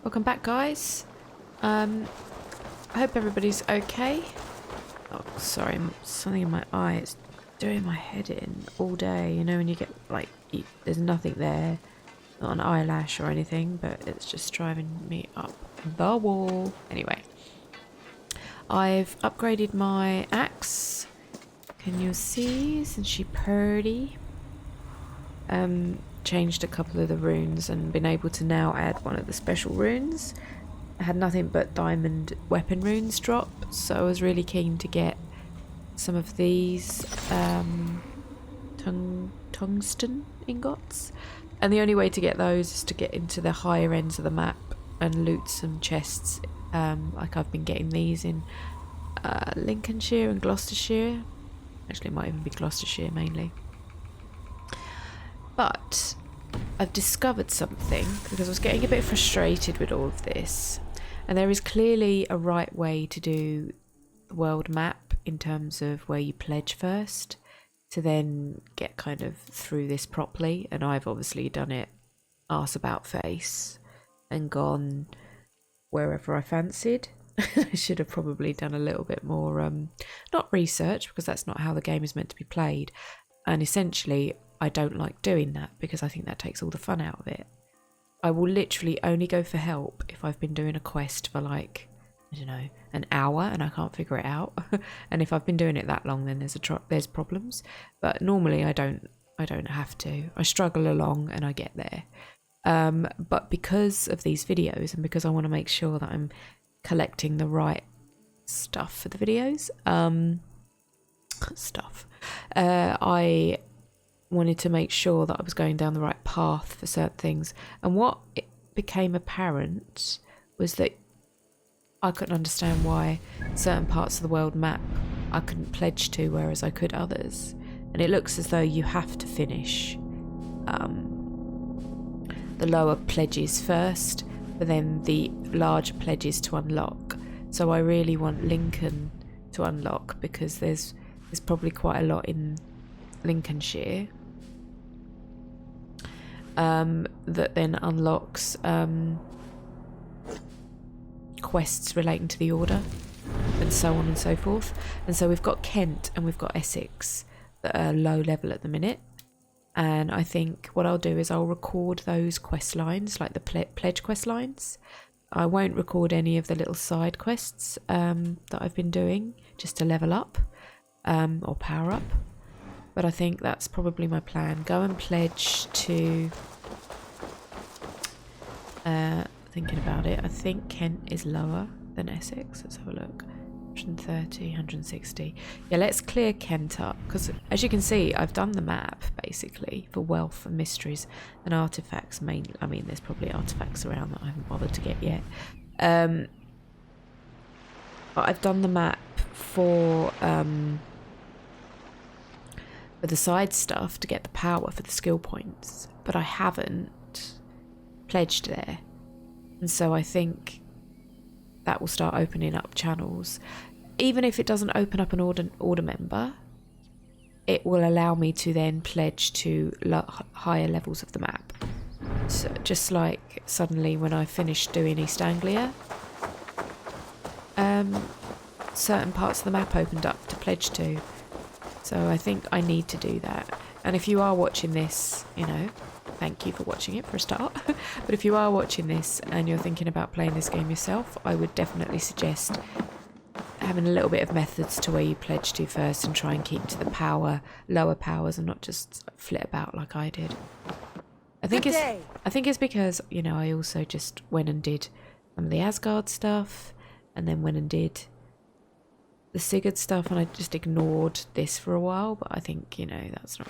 Welcome back, guys. I hope everybody's okay. Oh, sorry, something in my eye. It's doing my head in all day. You know when you get, like, there's nothing there. Not an eyelash or anything, but it's just driving me up the wall. Anyway. I've upgraded my axe. Can you see? Isn't she pretty? Changed a couple of the runes and been able to now add one of the special runes. I had nothing but diamond weapon runes drop, so I was really keen to get some of these tungsten ingots. And the only way to get those is to get into the higher ends of the map and loot some chests. Like I've been getting these in Lincolnshire and Gloucestershire. Actually, it might even be Gloucestershire mainly. But I've discovered something because I was getting a bit frustrated with all of this. And there is clearly a right way to do the world map in terms of where you pledge first to then get kind of through this properly. And I've obviously done it arse about face and gone wherever I fancied. I should have probably done a little bit more, not research, because that's not how the game is meant to be played. And essentially, I don't like doing that because I think that takes all the fun out of it. I will literally only go for help if I've been doing a quest for like, I don't know, an hour and I can't figure it out. And if I've been doing it that long, then there's problems. But normally I don't have to. I struggle along and I get there. But because of these videos and because I want to make sure that I'm collecting the right stuff for the videos, I wanted to make sure that I was going down the right path for certain things. And what it became apparent was that I couldn't understand why certain parts of the world map I couldn't pledge to, whereas I could others. And it looks as though you have to finish the lower pledges first, but then the larger pledges to unlock. So I really want Lincoln to unlock because there's probably quite a lot in Lincolnshire that then unlocks quests relating to the Order and so on and so forth. And so we've got Kent and we've got Essex that are low level at the minute. And I think what I'll do is I'll record those quest lines, like the pledge quest lines. I won't record any of the little side quests that I've been doing just to level up or power up. But I think that's probably my plan. Go and pledge to... thinking about it, I think Kent is lower than Essex. Let's have a look. 130, 160. Yeah, let's clear Kent up. Because as you can see, I've done the map, basically, for wealth and mysteries and artifacts mainly. I mean, there's probably artifacts around that I haven't bothered to get yet. But I've done the map for the side stuff to get the power for the skill points, but I haven't pledged there, and so I think that will start opening up channels. Even if it doesn't open up an order member, it will allow me to then pledge to higher levels of the map. So just like suddenly when I finished doing East Anglia, certain parts of the map opened up to pledge to. So I think I need to do that. And if you are watching this, you know, thank you for watching it for a start. But if you are watching this and you're thinking about playing this game yourself, I would definitely suggest having a little bit of methods to where you pledge to first and try and keep to the lower powers and not just flit about like I did. I think it's because, you know, I also just went and did some of the Asgard stuff and then went and did the Sigurd stuff, and I just ignored this for a while. But I think, you know, that's not...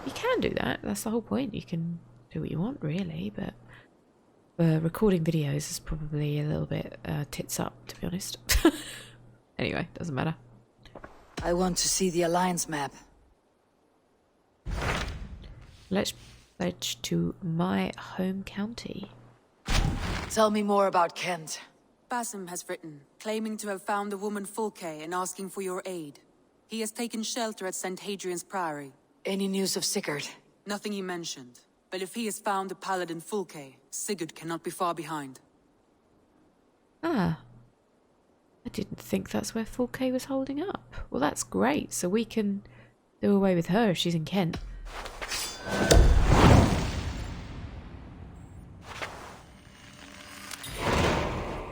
You can do that. That's the whole point. You can do what you want, really. But recording videos is probably a little bit tits up, to be honest. Anyway, doesn't matter. I want to see the Alliance map. Let's pledge to my home county. Tell me more about Kent. Basim has written, claiming to have found the woman Fulke and asking for your aid. He has taken shelter at St. Hadrian's Priory. Any news of Sigurd? Nothing he mentioned. But if he has found the paladin Fulke, Sigurd cannot be far behind. Ah. I didn't think that's where Fulke was holding up. Well, that's great. So we can do away with her if she's in Kent.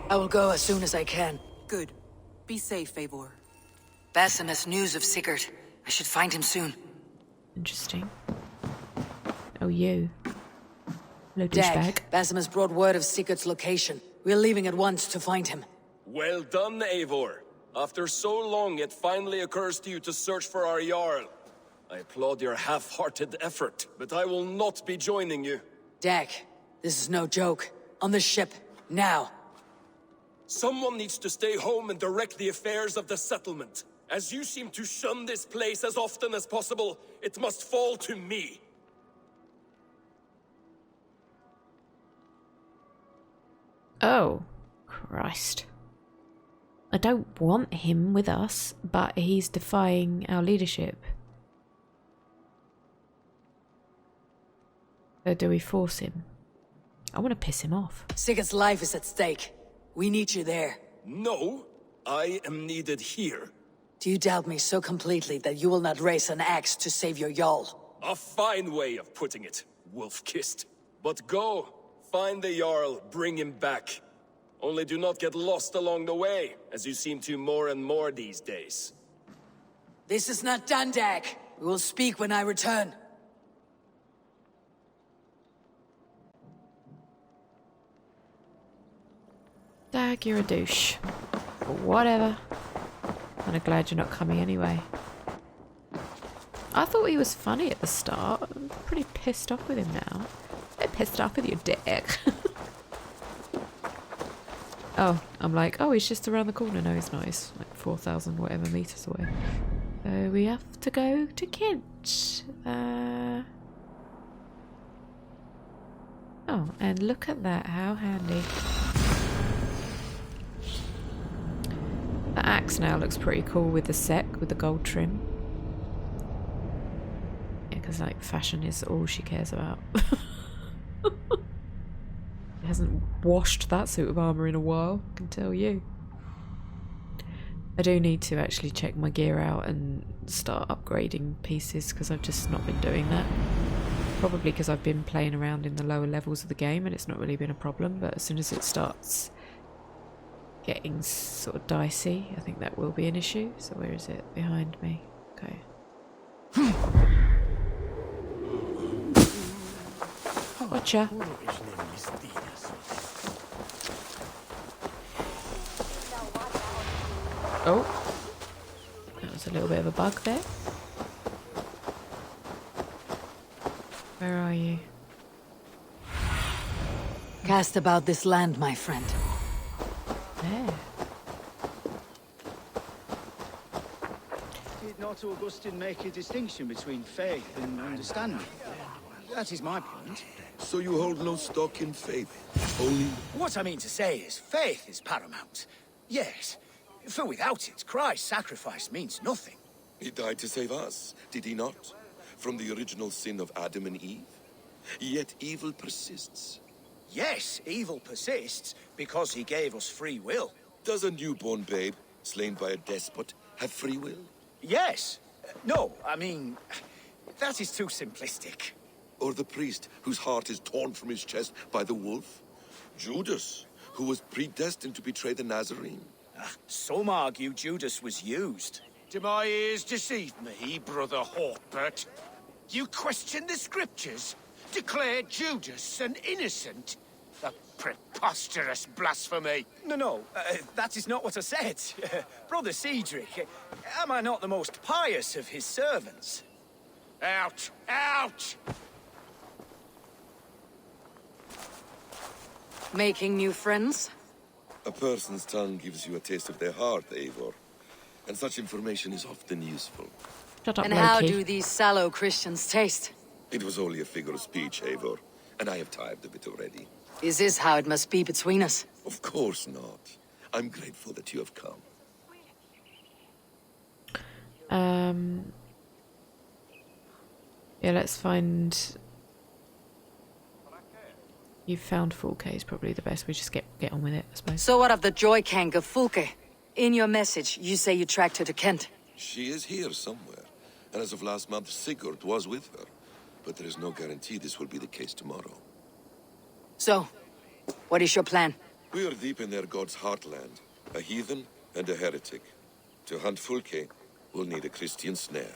I will go as soon as I can. Good. Be safe, Eivor. Basim has news of Sigurd. I should find him soon. Interesting. Oh, you. Hello, Dag, douchebag. Basim has brought word of Sigurd's location. We're leaving at once to find him. Well done, Eivor. After so long, it finally occurs to you to search for our Jarl. I applaud your half-hearted effort, but I will not be joining you. Dag, this is no joke. On the ship, now. Someone needs to stay home and direct the affairs of the settlement. As you seem to shun this place as often as possible, it must fall to me. Oh, Christ. I don't want him with us, but he's defying our leadership. So do we force him? I want to piss him off. Sigurd's life is at stake. We need you there. No, I am needed here. Do you doubt me so completely that you will not raise an axe to save your Jarl? A fine way of putting it, wolf-kissed. But go, find the Jarl, bring him back. Only do not get lost along the way, as you seem to more and more these days. This is not done, Dag. We will speak when I return. Dag, you're a douche. But whatever. I'm glad you're not coming anyway. I thought he was funny at the start. I'm pretty pissed off with him now. A bit pissed off with you, dick. Oh, I'm like, oh, he's just around the corner. No, he's not. He's like 4,000 whatever meters away. So we have to go to Kent. Oh, and look at that. How handy. The axe now looks pretty cool with the sec, with the gold trim. Yeah, because like fashion is all she cares about. Hasn't washed that suit of armour in a while, I can tell you. I do need to actually check my gear out and start upgrading pieces because I've just not been doing that. Probably because I've been playing around in the lower levels of the game and it's not really been a problem, but as soon as it starts getting sort of dicey, I think that will be an issue. So where is it? Behind me. Okay. Gotcha. Oh, that was a little bit of a bug there. Where are you? Cast about this land, my friend. There. Did not Augustine make a distinction between faith and understanding? That is my point. So you hold no stock in faith, only... What I mean to say is, faith is paramount. Yes, for without it, Christ's sacrifice means nothing. He died to save us, did he not? From the original sin of Adam and Eve? Yet evil persists. Yes, evil persists because he gave us free will. Does a newborn babe, slain by a despot, have free will? Yes. No, I mean, that is too simplistic. Or the priest whose heart is torn from his chest by the wolf? Judas, who was predestined to betray the Nazarene? Some argue Judas was used. Do my ears deceive me, Brother Hawkbert? You question the scriptures? Declare Judas an innocent? A preposterous blasphemy! No, that is not what I said. Brother Cedric, am I not the most pious of his servants? Out! Out! Making new friends? A person's tongue gives you a taste of their heart, Eivor. And such information is often useful. Shut up, And Loki. how do these sallow Christians taste? It was only a figure of speech, Eivor, and I have tired of it already. Is this how it must be between us? Of course not. I'm grateful that you have come. Yeah, let's find You've found Fulke is probably the best. We just get on with it, I suppose. So what of the Joy Kank of Fulke? In your message, you say you tracked her to Kent. She is here somewhere, and as of last month, Sigurd was with her. But there is no guarantee this will be the case tomorrow. So, what is your plan? We are deep in their god's heartland, a heathen and a heretic. To hunt Fulke, we'll need a Christian snare.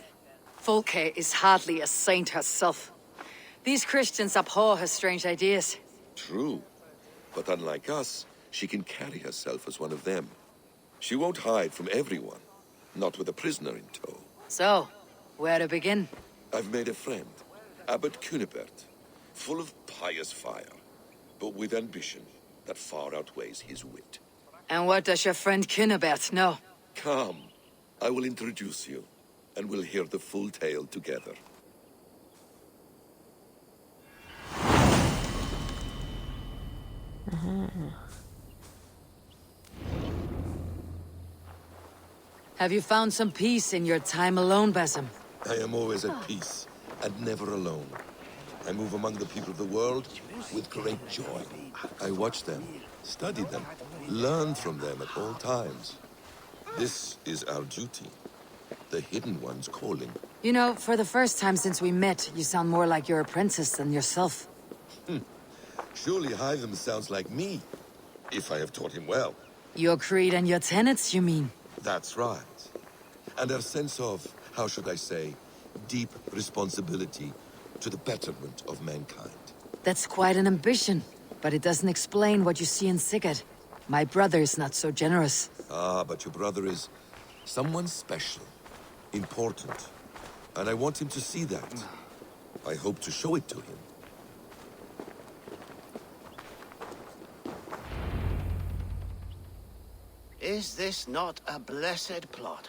Fulke is hardly a saint herself. These Christians abhor her strange ideas. True, but unlike us, she can carry herself as one of them. She won't hide from everyone, not with a prisoner in tow. So, where to begin? I've made a friend, Abbot Cunibert, full of pious fire, but with ambition that far outweighs his wit. And what does your friend Cunibert know? Come, I will introduce you, and we'll hear the full tale together. Have you found some peace in your time alone, Basim? I am always at peace, and never alone. I move among the people of the world with great joy. I watch them, study them, learn from them at all times. This is our duty, the Hidden One's calling. You know, for the first time since we met, you sound more like your apprentice than yourself. Surely Hytham sounds like me, if I have taught him well. Your creed and your tenets, you mean? That's right. And our sense of, how should I say, deep responsibility to the betterment of mankind. That's quite an ambition, but it doesn't explain what you see in Sigurd. My brother is not so generous. Ah, but your brother is someone special, important. And I want him to see that. I hope to show it to him. Is this not a blessed plot?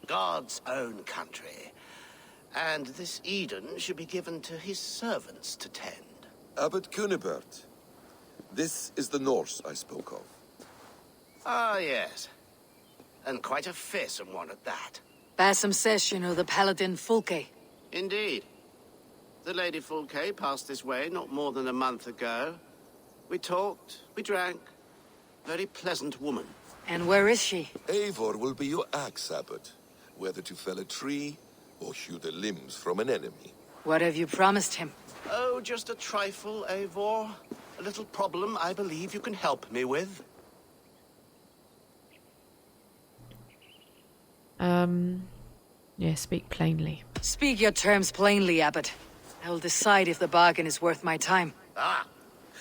God's own country. And this Eden should be given to his servants to tend. Abbot Cunibert. This is the Norse I spoke of. Ah, yes. And quite a fearsome one at that. Basim says you know the paladin Fulke. Indeed. The Lady Fulke passed this way not more than a month ago. We talked, we drank. Very pleasant woman. And where is she? Eivor will be your axe, Abbot. Whether to fell a tree or hew the limbs from an enemy. What have you promised him? Oh, just a trifle, Eivor. A little problem I believe you can help me with. Yeah, speak plainly. Speak your terms plainly, Abbot. I will decide if the bargain is worth my time. Ah,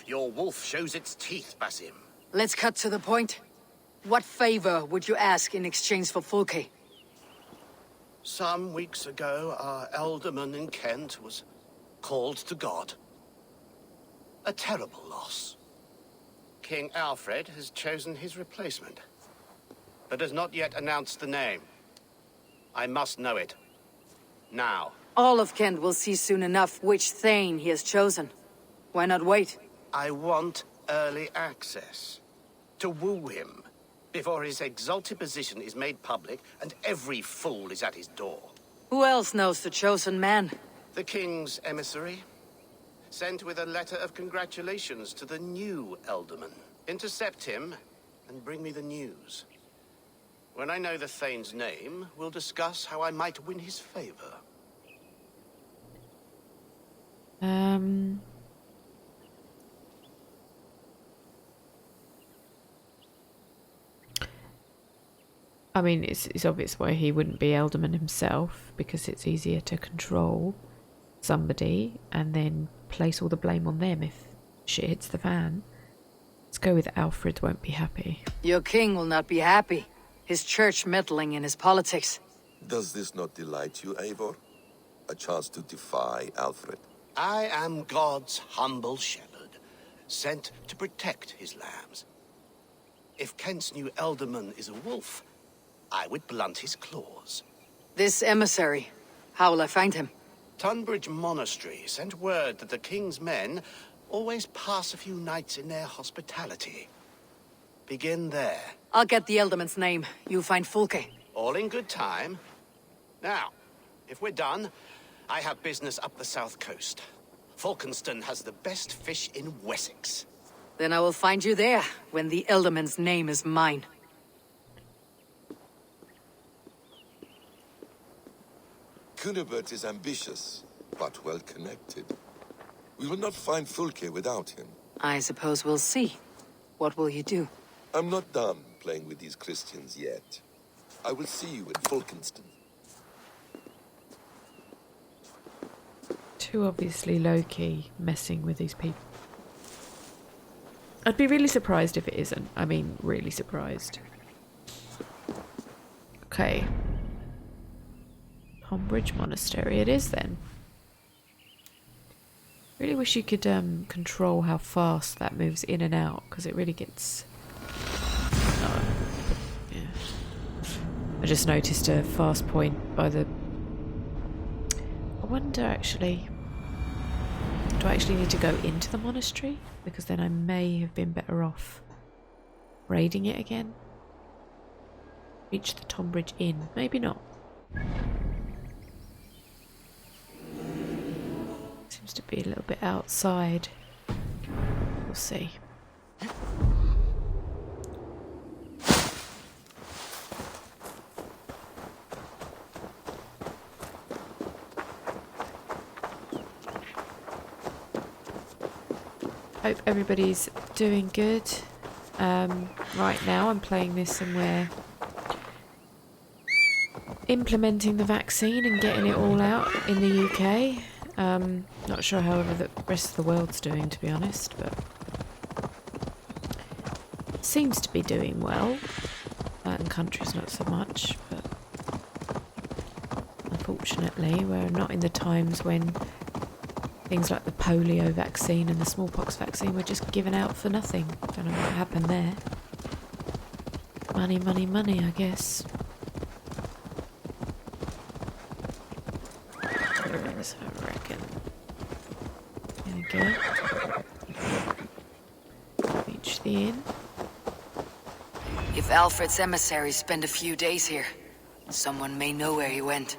your wolf shows its teeth, Basim. Let's cut to the point. What favor would you ask in exchange for Fulke? Some weeks ago, our alderman in Kent was called to God. A terrible loss. King Alfred has chosen his replacement, but has not yet announced the name. I must know it. Now. All of Kent will see soon enough which Thane he has chosen. Why not wait? I want early access. To woo him, before his exalted position is made public and every fool is at his door. Who else knows the chosen man? The king's emissary, sent with a letter of congratulations to the new alderman. Intercept him and bring me the news. When I know the Thane's name, we'll discuss how I might win his favor. I mean, it's obvious why he wouldn't be Alderman himself, because it's easier to control somebody and then place all the blame on them if shit hits the fan. Let's go with Alfred won't be happy. Your king will not be happy. His church meddling in his politics. Does this not delight you, Eivor? A chance to defy Alfred? I am God's humble shepherd, sent to protect his lambs. If Kent's new alderman is a wolf, I would blunt his claws. This emissary, how will I find him? Tunbridge Monastery sent word that the king's men always pass a few nights in their hospitality. Begin there. I'll get the alderman's name. You find Fulke. All in good time. Now, if we're done, I have business up the south coast. Falkenston has the best fish in Wessex. Then I will find you there, when the Elderman's name is mine. Cunibert is ambitious, but well connected. We will not find Fulke without him. I suppose we'll see. What will you do? I'm not done playing with these Christians yet. I will see you in Fulkenston. Too obviously low-key messing with these people. I'd be really surprised if it isn't. I mean, really surprised. Okay. Tonbridge Monastery it is then. Really wish you could control how fast that moves in and out, because it really gets... Oh, yeah. I just noticed a fast point by the... I wonder actually... Do I actually need to go into the monastery? Because then I may have been better off raiding it again. Reach the Tonbridge Inn. Maybe not. Seems to be a little bit outside. We'll see. Hope everybody's doing good. Right now I'm playing this and we're implementing the vaccine and getting it all out in the UK. Not sure however the rest of the world's doing, to be honest, but seems to be doing well. Certain countries not so much, but unfortunately we're not in the times when things like the polio vaccine and the smallpox vaccine were just given out for nothing. Don't know what happened there. Money, money, money, I guess. So I reckon. There we go. Reach the inn. If Alfred's emissaries spend a few days here, someone may know where he went.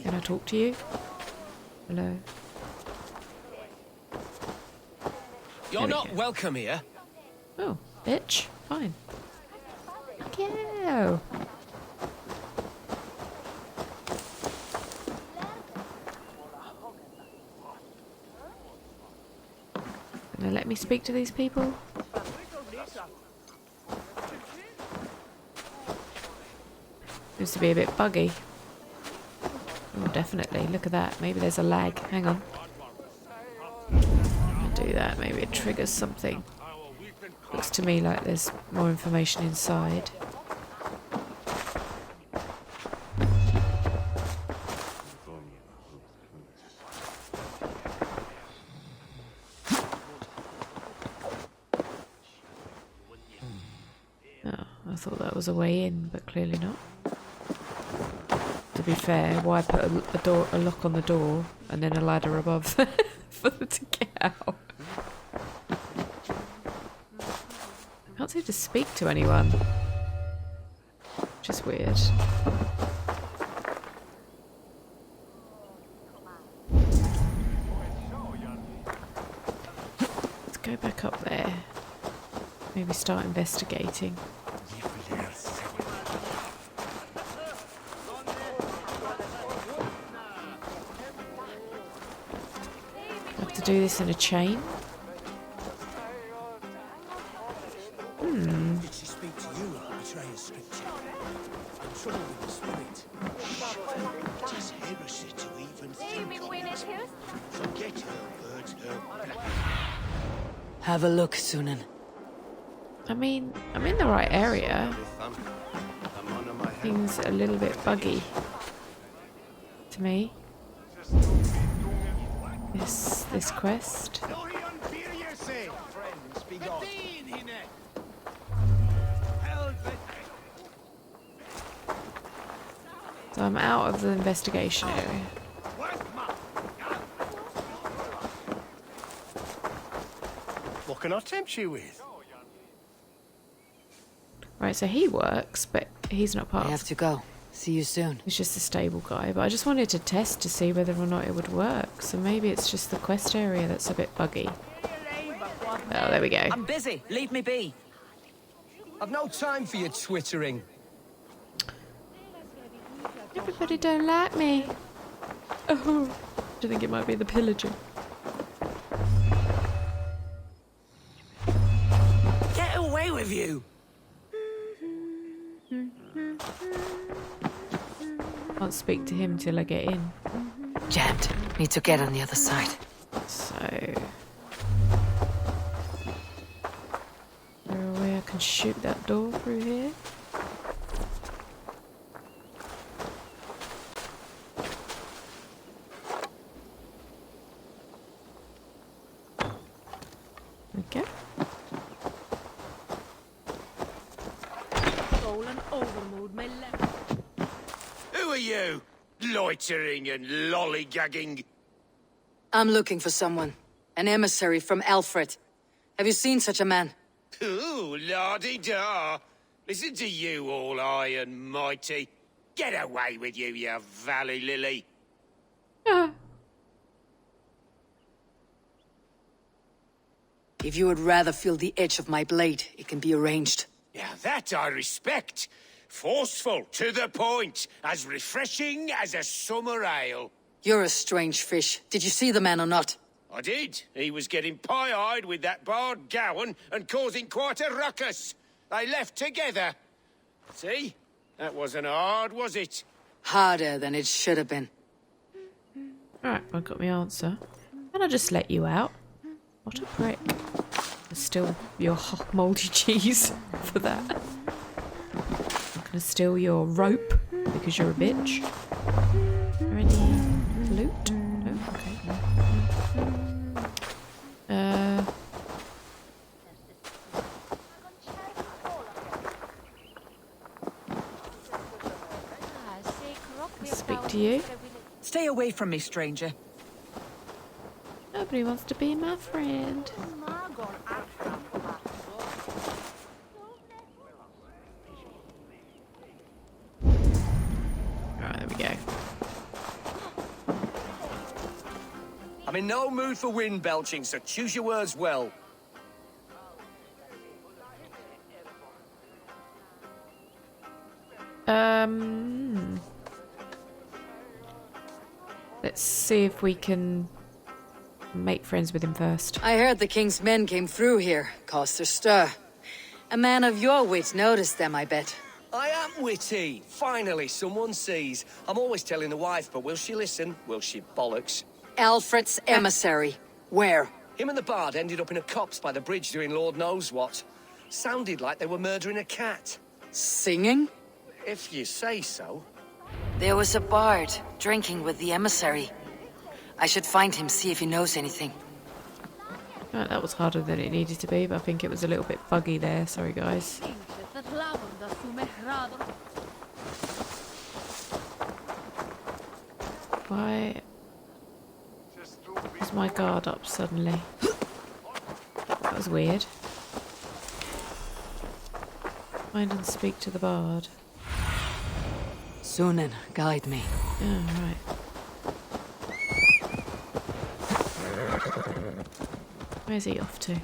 Can I talk to you? Hello. You're not welcome here. Oh, bitch. Fine. Go. Gonna let me speak to these people? Seems to be a bit buggy. Oh, definitely. Look at that. Maybe there's a lag. Hang on. I'll do that. Maybe it triggers something. Looks to me like there's more information inside. Oh, I thought that was a way in, but clearly not. To be fair, why put a lock on the door and then a ladder above for them to get out? I can't seem to speak to anyone. Which is weird. Let's go back up there. Maybe start investigating. Do this in a chain. Did she speak to you or betray a scripture? I'm trouble with the spirit. It is heresy to even think of it. Forget her words, her black. Have a look, Sunan. I mean, I'm in the right area. Things a little bit buggy to me. This quest. So I'm out of the investigation area. What can I tempt you with? Right, so he works, but he's not part I of have to go. See you soon. He's just a stable guy, but I just wanted to test to see whether or not it would work. So maybe it's just the quest area that's a bit buggy. Oh, there we go. I'm busy. Leave me be. I've no time for your twittering. Everybody don't like me. Oh, do you think it might be the pillager? Get away with you. Can't speak to him till I get in. Jammed. Need to get on the other side. So, is there a way I can shoot that door through here? Okay. Who are you? Loitering and lollygagging. I'm looking for someone. An emissary from Alfred. Have you seen such a man? Ooh, la-di-da. Listen to you, all high and mighty. Get away with you, you valley lily. Ah. If you would rather feel the edge of my blade, it can be arranged. Yeah, that I respect. Forceful, to the point, as refreshing as a summer ale. You're a strange fish. Did you see the man or not? I did. He was getting pie-eyed with that bard Gowan and causing quite a ruckus. They left together. See? That wasn't hard, was it? Harder than it should have been. Alright, I got my answer. Can I just let you out? What a prick. There's still your mouldy cheese for that. I'm gonna steal your rope because you're a bitch. Is there any loot? No? Okay. Speak to you. Stay away from me, stranger. Nobody wants to be my friend. Alright, there we go. I'm in no mood for wind belching, so choose your words well. Let's see if we can make friends with him first. I heard the king's men came through here, caused a stir. A man of your wit noticed them, I bet. I am witty. Finally, someone sees. I'm always telling the wife, but will she listen? Will she bollocks? Alfred's emissary. Where? Him and the bard ended up in a copse by the bridge doing Lord knows what. Sounded like they were murdering a cat. Singing? If you say so. There was a bard drinking with the emissary. I should find him, see if he knows anything. Right, that was harder than it needed to be, but I think it was a little bit buggy there. Sorry, guys. Why is my guard up suddenly? That was weird. Find and speak to the bard. Sunan, guide me. Oh, right. Where's he off to?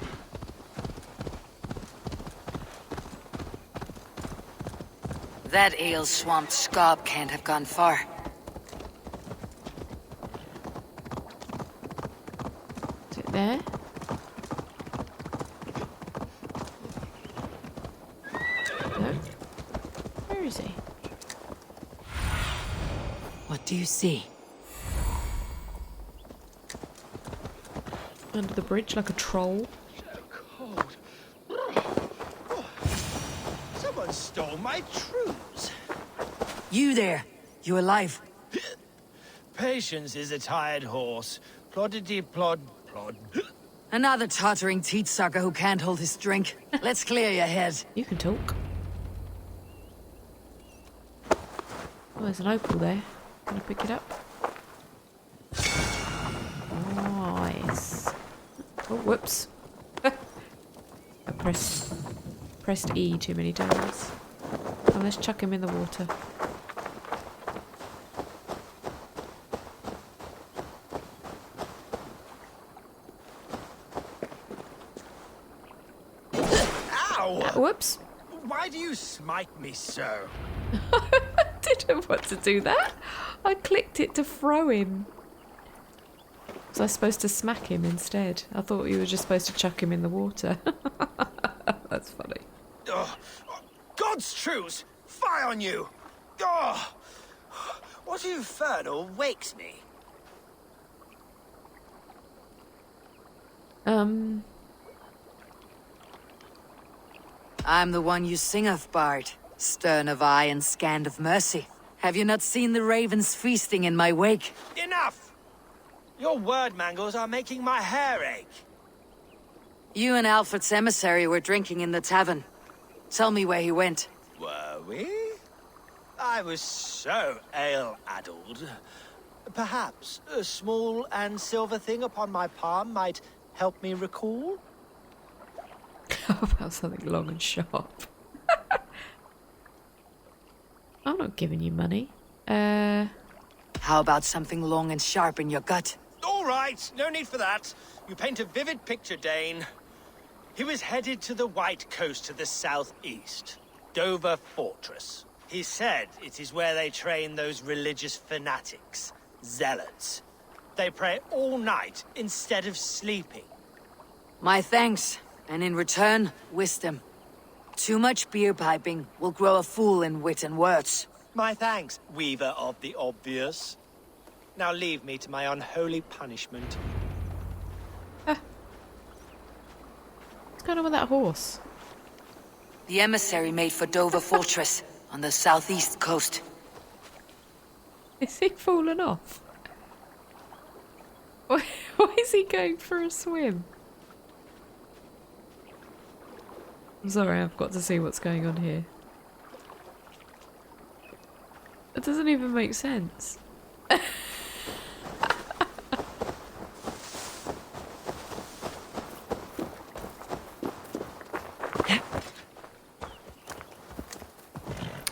That ale-swamped scob can't have gone far. Is it there? No. Where is he? What do you see? Under the bridge like a troll. Cold. Someone stole my truths. You there! You alive? Patience is a tired horse. Ploddity plod plod. Another tottering teat sucker who can't hold his drink. Let's clear your head. You can talk. Oh, there's an opal there. Can I pick it up? Nice. Oh, whoops. I pressed E too many times. Oh, let's chuck him in the water. Ow! Whoops. Why do you smite me so? I didn't want to do that. I clicked it to throw him. Was I supposed to smack him instead? I thought you were just supposed to chuck him in the water. That's funny. Oh, God's truth! Fie on you! Oh, what infernal wakes me? I'm the one you sing of, Bard. Stern of eye and scant of mercy. Have you not seen the ravens feasting in my wake? Enough! Your word mangles are making my hair ache. You and Alfred's emissary were drinking in the tavern. Tell me where he went. Were we? I was so ale-addled. Perhaps a small and silver thing upon my palm might help me recall? How about something long and sharp? I'm not giving you money. How about something long and sharp in your gut? All right, no need for that. You paint a vivid picture, Dane. He was headed to the White Coast to the southeast, Dover Fortress. He said it is where they train those religious fanatics, zealots. They pray all night instead of sleeping. My thanks, and in return, wisdom. Too much beer piping will grow a fool in wit and words. My thanks, weaver of the obvious. Now leave me to my unholy punishment. What's going on with that horse? The emissary made for Dover Fortress, on the southeast coast. Is he falling off? Why is he going for a swim? I'm sorry, I've got to see what's going on here. It doesn't even make sense.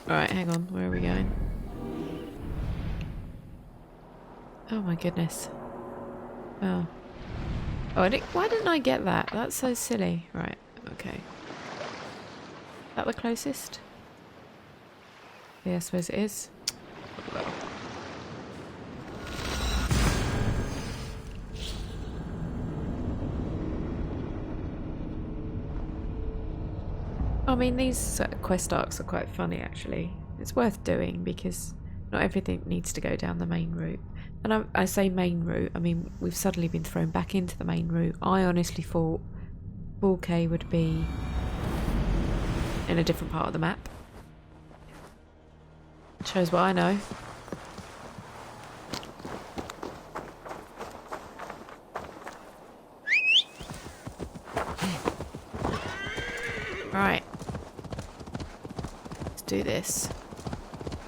Alright, hang on, where are we going? Oh my goodness. Oh. Oh, why didn't I get that? That's so silly. Right, okay. Is that the closest? Yeah, I suppose it is. I mean, these quest arcs are quite funny, actually. It's worth doing because not everything needs to go down the main route. And I say main route, I mean, we've suddenly been thrown back into the main route. I honestly thought Fulke would be in a different part of the map. Shows what I know. Right. Let's do this.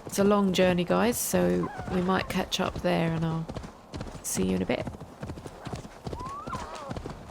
It's a long journey, guys, so we might catch up there and I'll see you in a bit.